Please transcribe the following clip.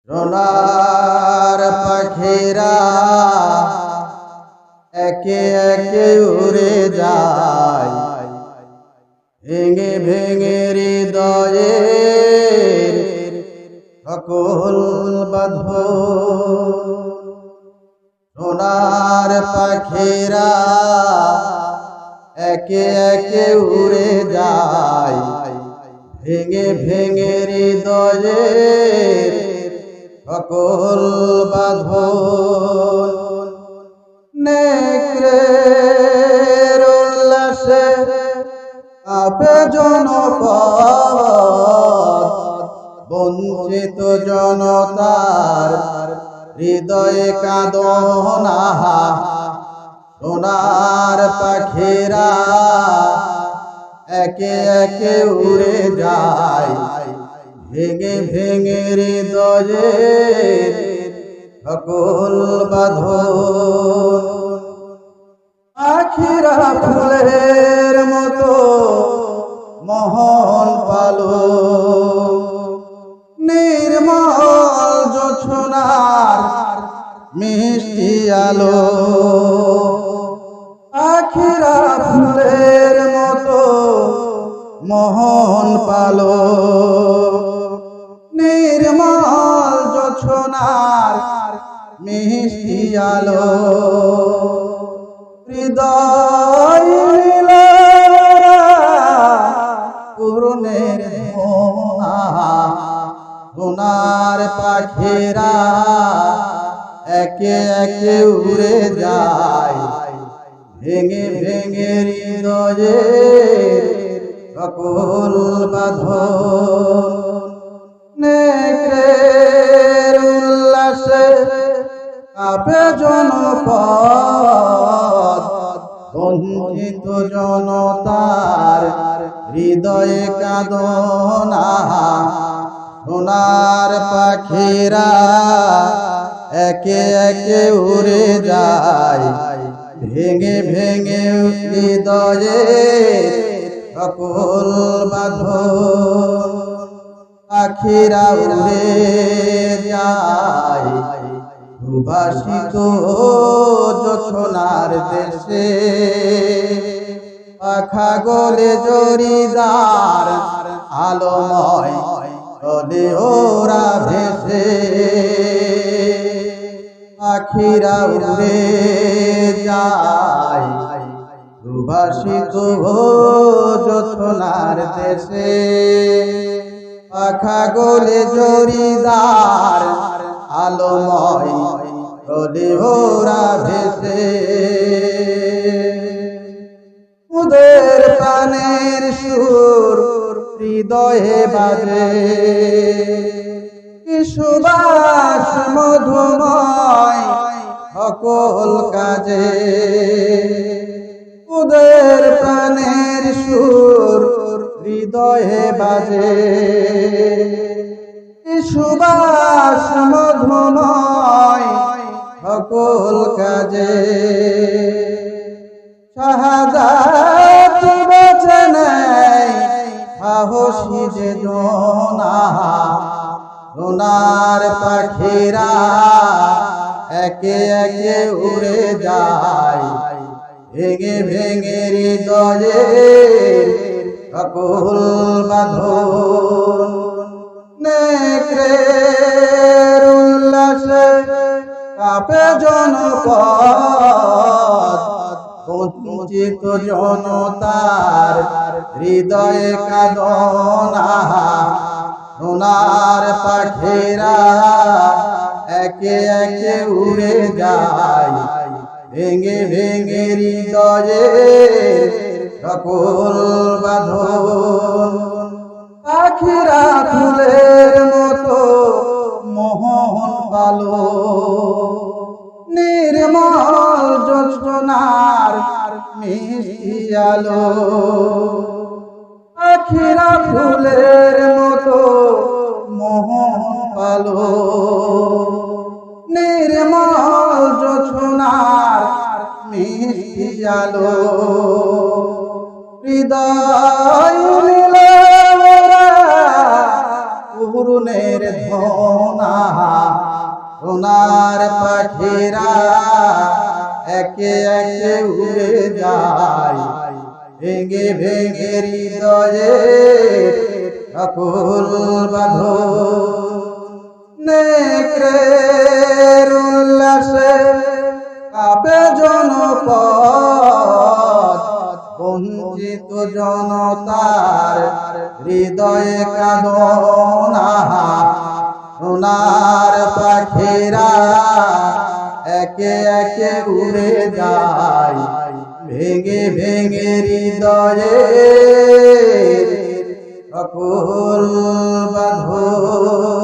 সোনার পাখিরা একে একে উড়ে যায়, ভেঙে ভেঙে হৃদয়ের সকল বাঁধন। সোনার পাখিরা একে একে উড়ে যায়, ভেঙে ভেঙে হৃদয়ের সকল বাঁধন। নেকড়ের উল্লাসে কাঁপে জনপদ, বঞ্চিত জনতার হৃদয়ে কাঁদনা। সোনার পাখিরা একে একে উড়ে যায়, ভেঙে ভেঙে হৃদয়ের সকল বাঁধন। পাখিরা ফুলের মতো মোহন পালো, নির্মল জোছনার মিষ্টি আলো। পাখিরা ফুলের মতো মোহন পালো, নির্মল জোছনার মিষ্টি আলো। হৃদয় পূর্ণের মোহনা, সোনার পাখিরা একে একে উড়ে যায়, ভেঙে ভেঙে হৃদয়ের সকল বাঁধন। নেকড়ের উল্লাসে কাঁপে জনপদ, বঞ্চিত জনতার হৃদয়ে কাঁদনা। সোনার পাখিরা একে একে উড়ে যায়, ভেঙে ভেঙে হৃদয়ের সকল বাঁধন। পাখিরা উড়ে যায় সুবাসিত জোছনার দেশে, পাখা গলে জরিদার আলোময় চলে ওরা ভেসে। পাখিরা উড়ে যায় সুবাসিত জোছনার দেশে, পাখা গলে জরিদার আলোময় চলে ওরা ভেসে। ওদের প্রাণের সুর হৃদয়ে বাজে, সুবাস মধুময় সকল কাজে। ওদের প্রাণের সুর হৃদয়ে বাজে, সুবাস মধুময় সকল কাজে। শাহাদাত বেছে নেয় সাহসী যে জনা, সোনার পাখিরা একে একে উড়ে যায়, ভেঙে ভেঙে হৃদয়ের সকল বাঁধন। নেকড়ের উল্লাসে কাঁপে জনপদ, বঞ্চিত জনতার হৃদয়ে কাঁদনা। সোনার পাখিরা একে একে উড়ে যায়, ভেঙে ভেঙে হৃদয়ের সকল বাঁধন। পাখিরা ফুলের মতো মোহন পালো, নির্মল জোছনার মিষ্টি আলো। পাখিরা ফুলের মতো মোহন পালো, নির্মল জোছনার মিষ্টি আলো। হৃদয় পূর্ণের ধনা সোনার পাখিরা একে একে উড়ে যায় ভেঙে ভেঙে হৃদয়ে সকল বাঁধন নেকড়ের উল্লাসে কাঁপে জনপদ বঞ্চিত জনতার হৃদয়ে কাঁদনা সোনার পাখিরা একে একে উড়ে যায় ভেঙে ভেঙে হৃদয়ে সকল বাঁধন